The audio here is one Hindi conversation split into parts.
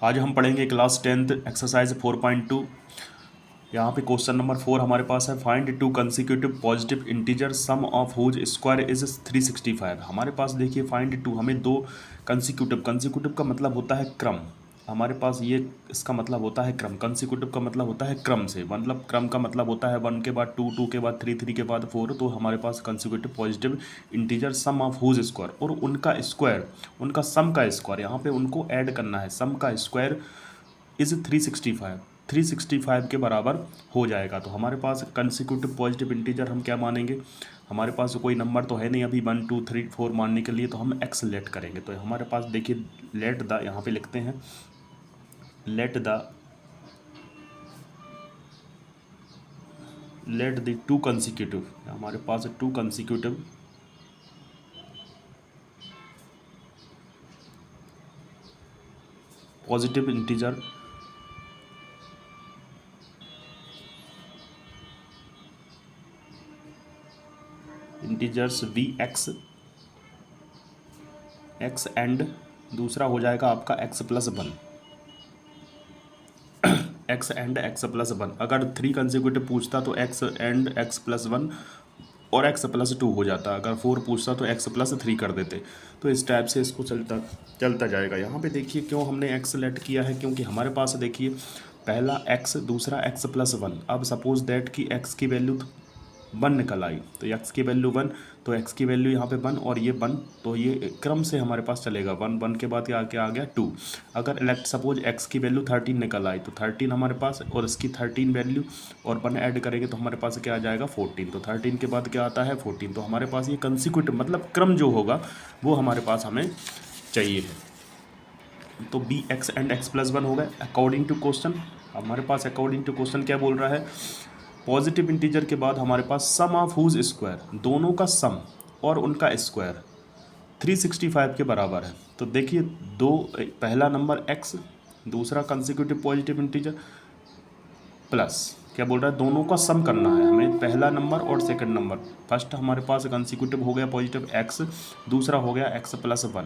आज हम पढ़ेंगे क्लास 10th एक्सरसाइज 4.2। यहाँ पे क्वेश्चन नंबर 4 हमारे पास है, find two consecutive positive integer sum of whose square is 365। हमारे पास देखिए फाइंड टू, हमें दो कंसेक्यूटिव का मतलब होता है क्रम। हमारे पास ये इसका मतलब होता है क्रम। कंसेक्यूटिव का मतलब होता है क्रम से, मतलब क्रम का मतलब होता है 1 के बाद 2, 2 के बाद 3, 3 के बाद 4। तो हमारे पास consecutive positive integer sum of whose square, और उनका स्क्वायर, उनका सम का स्क्वायर, यहाँ पे उनको ऐड करना है। सम का स्क्वायर इज 365, 365 के बराबर हो जाएगा। तो हमारे पास कंसेक्यूटिव पॉजिटिव इंटीजर हम क्या मानेंगे, हमारे पास कोई नंबर तो है नहीं अभी 1 2 3 4 मानने के लिए, तो हम एक्स लेट करेंगे। तो हमारे पास देखिए लेट द, यहाँ पे लिखते हैं लेट द टू कंसेक्यूटिव, हमारे पास two consecutive positive integers we x and दूसरा हो जाएगा आपका x+1, x एंड x+1। अगर 3 कंसेक्यूटिव पूछता तो x एंड x+1 और x+2 हो जाता। अगर 4 पूछता तो x+3 कर देते। तो इस टाइप से इसको चलता जाएगा। यहाँ पे देखिए क्यों हमने x सेलेक्ट किया है, क्योंकि हमारे पास देखिए पहला x, दूसरा x+1। अब सपोज दैट कि x की वैल्यू 1 निकल आई, तो x की वैल्यू 1, तो x की वैल्यू यहाँ पे 1 और ये 1, तो ये क्रम से हमारे पास चलेगा। 1 1 के बाद क्या आ गया 2। अगर लेट सपोज x की वैल्यू 13 निकल आई, तो 13 हमारे पास और इसकी 13 वैल्यू और 1 ऐड करेंगे तो हमारे पास क्या आ जाएगा 14। तो 13 के बाद क्या आता है 14। तो हमारे पास ये कंसेक्यूटिव मतलब क्रम जो होगा वो हमारे पास हमें चाहिए है। तो बी एक्स एंड x+1 हो गए अकॉर्डिंग टू क्वेश्चन। हमारे पास अकॉर्डिंग टू क्वेश्चन क्या बोल रहा है, पॉजिटिव इंटीजर के बाद हमारे पास सम ऑफ हुज स्क्वायर, दोनों का सम और उनका स्क्वायर 365 के बराबर है। तो देखिए दो, पहला नंबर x, दूसरा कंसेक्यूटिव पॉजिटिव इंटीजर प्लस क्या बोल रहा है, दोनों का सम करना है हमें, पहला नंबर और सेकंड नंबर। फर्स्ट हमारे पास कंसेक्यूटिव हो गया पॉजिटिव x, दूसरा हो गया x+1।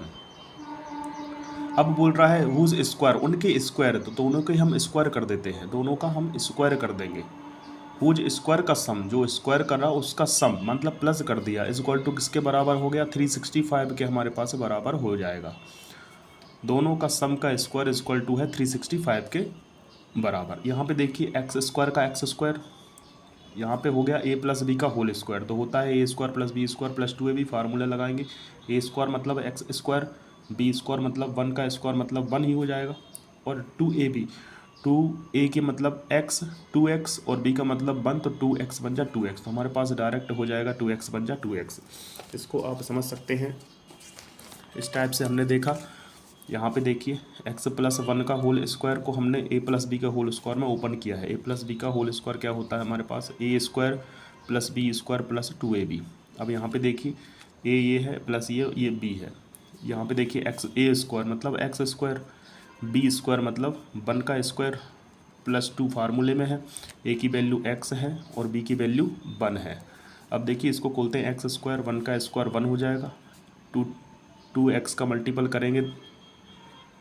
अब बोल रहा है हुज स्क्वायर, उनके स्क्वायर, तो दोनों के हम स्क्वायर कर देते हैं, दोनों का हम स्क्वायर कर देंगे। हुज स्क्वायर का सम, जो स्क्वायर कर रहा उसका सम मतलब प्लस कर दिया, इज इक्वल टू किसके बराबर हो गया 365 के हमारे पास बराबर हो जाएगा। दोनों का सम का स्क्वायर इज इक्वल टू है 365 के बराबर। यहाँ पे देखिए एक्स स्क्वायर का एक्स स्क्वायर, यहाँ पे हो गया a+b का होल स्क्वायर, तो होता है a² + b² + 2ab। फार्मूला लगाएंगे, a² मतलब एक्स स्क्वायर, b² मतलब 1 का स्क्वायर मतलब 1 ही हो जाएगा, और 2ab, 2a के मतलब x, 2x और b का मतलब 1, तो 2x बन जा 2x। तो हमारे पास डायरेक्ट हो जाएगा 2x बन जा 2x। इसको आप समझ सकते हैं, इस टाइप से हमने देखा। यहाँ पे देखिए x+1 का होल स्क्वायर को हमने a+b का होल स्क्वायर में ओपन किया है। a+b का होल स्क्वायर क्या होता है हमारे पास, a² + b² + 2ab। अब यहाँ पे देखिए a ये है प्लस ये b है। यहाँ पे देखिए a² मतलब x², b² मतलब 1 का स्क्वायर + 2 फार्मूले में है, a की वैल्यू x है और b की वैल्यू 1 है। अब देखिए इसको खोलते हैं, x², 1 का स्क्वायर 1 हो जाएगा, 2x का मल्टीपल करेंगे,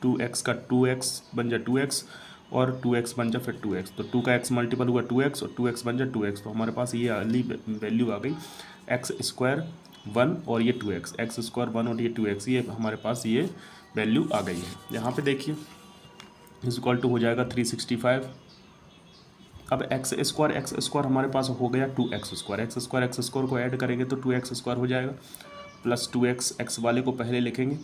2x का 2x बन जा 2x और 2x बन जा फिर 2x, तो 2 का x मल्टीपल हुआ 2x और 2x बन जा 2x। तो हमारे पास ये अगली वैल्यू आ गई x² 1 और ये 2x, x² 1 और ये 2x, ये हमारे पास ये वैल्यू आ गई है। यहाँ पे देखिए इज इक्वल टू हो जाएगा 365। अब x² हमारे पास हो गया 2x², को ऐड करेंगे तो 2x² हो जाएगा, प्लस 2x, x वाले को पहले लिखेंगे,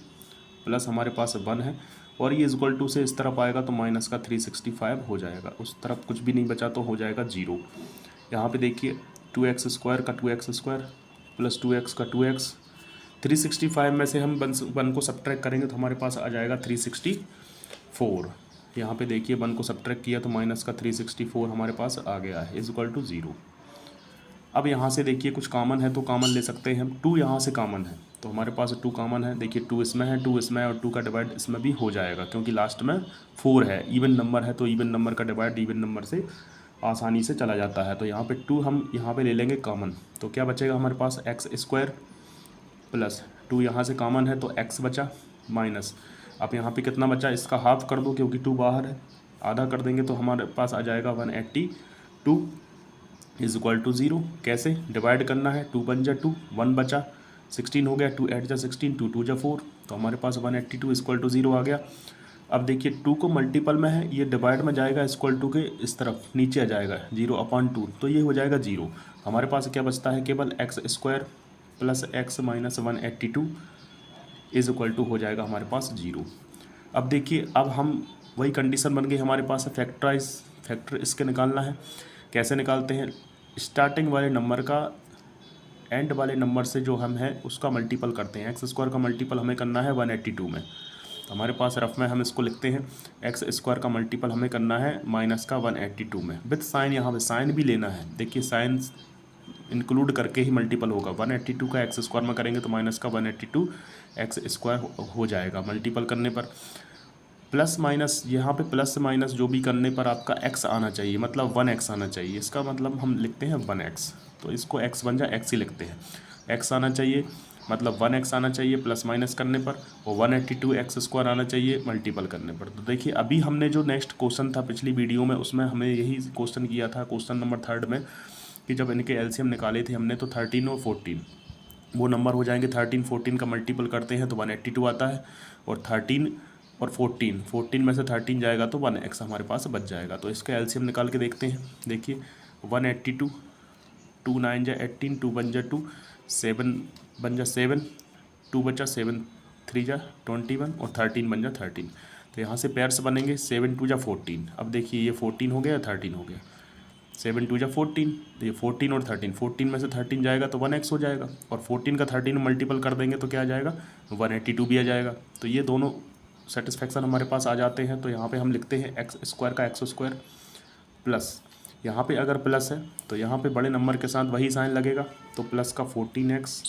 प्लस हमारे पास 1 है, और ये इक्वल टू से इस तरफ आएगा तो माइनस का 365 हो जाएगा, उस तरफ कुछ भी नहीं बचा तो हो जाएगा 0। यहाँ पे देखिए 2x² का 2x² प्लस 2x का 2x, 365 में से हम 1 को सब्ट्रैक्ट करेंगे तो हमारे पास आ जाएगा 364। यहाँ पे देखिए 1 को सब्ट्रैक्ट किया तो माइनस का 364 हमारे पास आ गया है, इज इक्वल टू 0। अब यहाँ से देखिए कुछ कॉमन है तो कॉमन ले सकते हैं हम, 2 यहाँ से कॉमन है तो हमारे पास 2 कॉमन है। देखिए 2 इसमें है, 2 इसमें है, और 2 का डिवाइड इसमें भी हो जाएगा, क्योंकि लास्ट में 4 है, इवन नंबर है तो इवन नंबर का डिवाइड इवन नंबर से आसानी से चला जाता है। तो यहाँ पे 2 हम यहाँ पे ले लेंगे कॉमन, तो क्या बचेगा हमारे पास x² प्लस 2 यहाँ से कॉमन है तो x बचा, माइनस अब यहाँ पे कितना बचा, इसका हाफ कर दो क्योंकि 2 बाहर है, आधा कर देंगे तो हमारे पास आ जाएगा 182 इज इक्वल टू 0। कैसे डिवाइड करना है, 2 बन जा 2, 1 बचा, 16 हो गया, 2 8 जा 16, 2 2 जा 4, तो हमारे पास 182 इज इक्वल टू 0 आ गया। अब देखिए 2 को मल्टीपल में है, ये डिवाइड में जाएगा इक्वल टू के इस तरफ नीचे आ जाएगा 0/2, तो ये हो जाएगा 0। हमारे पास क्या बचता है, केवल x² plus x minus 182 is equal to हो जाएगा हमारे पास 0। अब देखिए अब हम वही कंडीशन बन गई हमारे पास, फैक्टर इसके निकालना है। कैसे निकालते हैं, स्टार्टिंग वाले नंबर का एंड वाले नंबर से जो हम है उसका मल्टीपल करते हैं। x² का मल्टीपल हमें करना है 182 में, तो हमारे पास रफ में हम इसको लिखते हैं x² का मल्टीपल हमें करना है माइनस का 182 में, विथ साइन। यहाँ पे साइन भी लेना है, देखिए साइन इंक्लूड करके ही मल्टीपल होगा। 182 का x² में करेंगे तो माइनस का 182 x² हो जाएगा मल्टीपल करने पर। प्लस माइनस, यहाँ पे प्लस माइनस जो भी करने पर आपका x आना चाहिए, मतलब 1x आना चाहिए। इसका मतलब हम लिखते हैं 1x, तो इसको x बन जा x ही लिखते हैं। x आना चाहिए मतलब 1x आना चाहिए प्लस माइनस करने पर, और 182 x² आना चाहिए मल्टीपल करने पर। तो देखिए अभी हमने जो नेक्स्ट क्वेश्चन था पिछली वीडियो में, उसमें हमें यही क्वेश्चन किया था, क्वेश्चन नंबर 3 में, कि जब इनके एलसीएम निकाले थे हमने तो 13 और 14 वो नंबर हो जाएंगे। 13 14 का मल्टीपल करते हैं तो 182 आता है, और 13 और 14 में से 13 जाएगा तो 1x हमारे पास बच जाएगा। तो इसका एलसीएम निकाल के देखते हैं। देखिए 182, 2 9 जा 18, 2 बन जा 2, 7 बन जा 7, 2 बचा, 7 3 जा 21, और 13 बन जा 13। तो यहाँ से पेयर्स बनेंगे, 7 2 जा 14। अब देखिए ये 14 हो गया, 13 हो गया, 7 2 जा 14, तो ये 14 और 13, 14 में से 13 जाएगा तो 1x हो जाएगा, और 14 का 13 मल्टीपल कर देंगे तो क्या आ जाएगा, 182 भी आ जाएगा। तो ये दोनों सेटिस्फैक्शन हमारे पास आ जाते हैं। तो यहाँ पे हम लिखते हैं x² का x² प्लस, यहाँ पे अगर प्लस है तो यहाँ पे बड़े नंबर के साथ वही साइन लगेगा, तो प्लस का 14x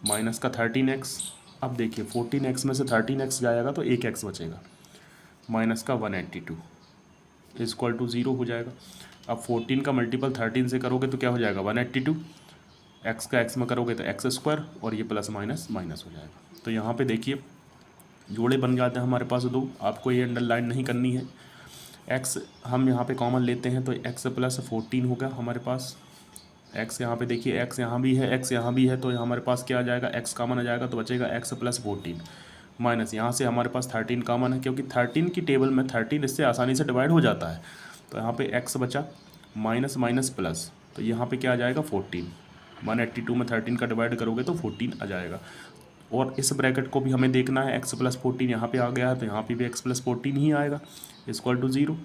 माइनस का 13x। अब देखिए 14x में से 13x जाएगा तो 1x बचेगा, माइनस का 182 इज इक्वल टू 0 हो जाएगा। अब 14 का मल्टीपल 13 से करोगे तो क्या हो जाएगा 182, x का x में करोगे तो x², और ये प्लस माइनस माइनस हो जाएगा। तो यहाँ पे देखिए जोड़े बन जाते हैं हमारे पास दो, आपको ये अंडरलाइन नहीं करनी है। x हम यहाँ पे कॉमन लेते हैं तो x प्लस 14 होगा हमारे पास। x यहाँ पे देखिए x यहाँ भी है, x यहाँ भी है, तो हमारे पास क्या आ जाएगा, x कॉमन आ जाएगा तो बचेगा x प्लस 14 माइनस, यहाँ से हमारे पास 13 कॉमन है, क्योंकि 13 की टेबल में 13 इससे आसानी से डिवाइड हो जाता है। तो यहाँ पे x बचा माइनस माइनस प्लस, तो यहाँ पे क्या आ जाएगा 14, 182 में 13 का डिवाइड करोगे तो 14 आ जाएगा। और इस ब्रैकेट को भी हमें देखना है, x प्लस 14 यहाँ पे आ गया है तो यहाँ पे भी x प्लस 14 ही आएगा, इक्वल टू 0।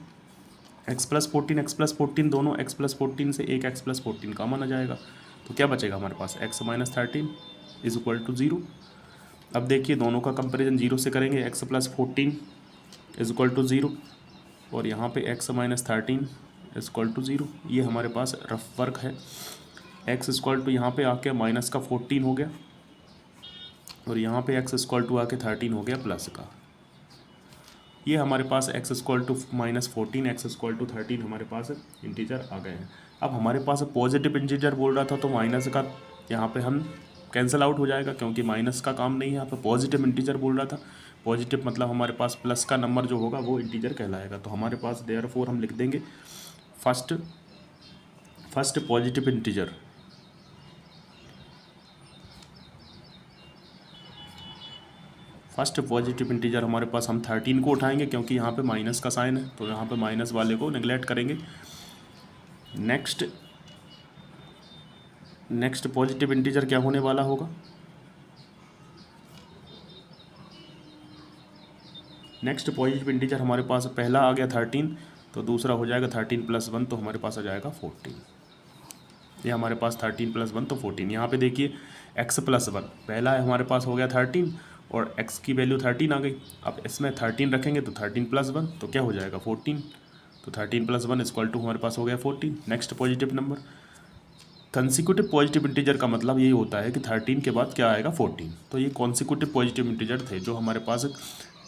x प्लस 14 दोनों x प्लस 14 से एक x प्लस 14 कॉमन आ जाएगा, तो क्या बचेगा हमारे पास x minus 13 is equal to 0। अब देखिए दोनों का कंपेरिजन 0 से करेंगे, x plus 14 is equal to 0, और यहाँ पे x minus 13 is equal to 0। ये हमारे पास रफ वर्क है। x इक्वल टू यहाँ पे आके माइनस का 14 हो गया, और यहाँ पे x इक्वल टू आके 13 हो गया प्लस का। ये हमारे पास x equal to minus 14, x equal to 13 हमारे पास इंटीजर आ गए हैं। अब हमारे पास पॉजिटिव इंटीजर बोल रहा था तो माइनस का यहाँ पे हम कैंसिल आउट हो जाएगा, क्योंकि माइनस का काम नहीं है, यहाँ पे पॉजिटिव इंटीजर बोल रहा था। पॉजिटिव मतलब हमारे पास प्लस का नंबर जो होगा वो इंटीजर कहलाएगा। तो हमारे पास देयरफॉर हम लिख देंगे first positive integer, first positive integer हमारे पास हम 13 को उठाएंगे, क्योंकि यहाँ पे माइनस का साइन है तो यहाँ पे माइनस वाले को नेगलेक्ट करेंगे। नेक्स्ट पॉजिटिव इंटीजर क्या होने वाला होगा, नेक्स्ट पॉजिटिव इंटीजर हमारे पास पहला आ गया 13, तो दूसरा हो जाएगा 13 प्लस 1, तो हमारे पास आ जाएगा 14। ये हमारे पास 13 प्लस 1 तो 14। यहाँ पे देखिए x प्लस 1 पहला है हमारे पास हो गया 13, और x की वैल्यू 13 आ गई। अब इसमें 13 रखेंगे तो 13 प्लस 1 तो क्या हो जाएगा 14, तो 13 प्लस 1 इक्वल टू हमारे पास हो गया 14। Next positive number, consecutive positive integer का मतलब यही होता है कि 13 के बाद क्या आएगा 14। तो ये कॉन्सिक्यूटिव पॉजिटिव इंटीजर थे जो हमारे पास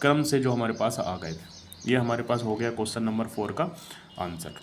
क्रम से जो हमारे पास आ गए थे। ये हमारे पास हो गया क्वेश्चन नंबर 4 का आंसर।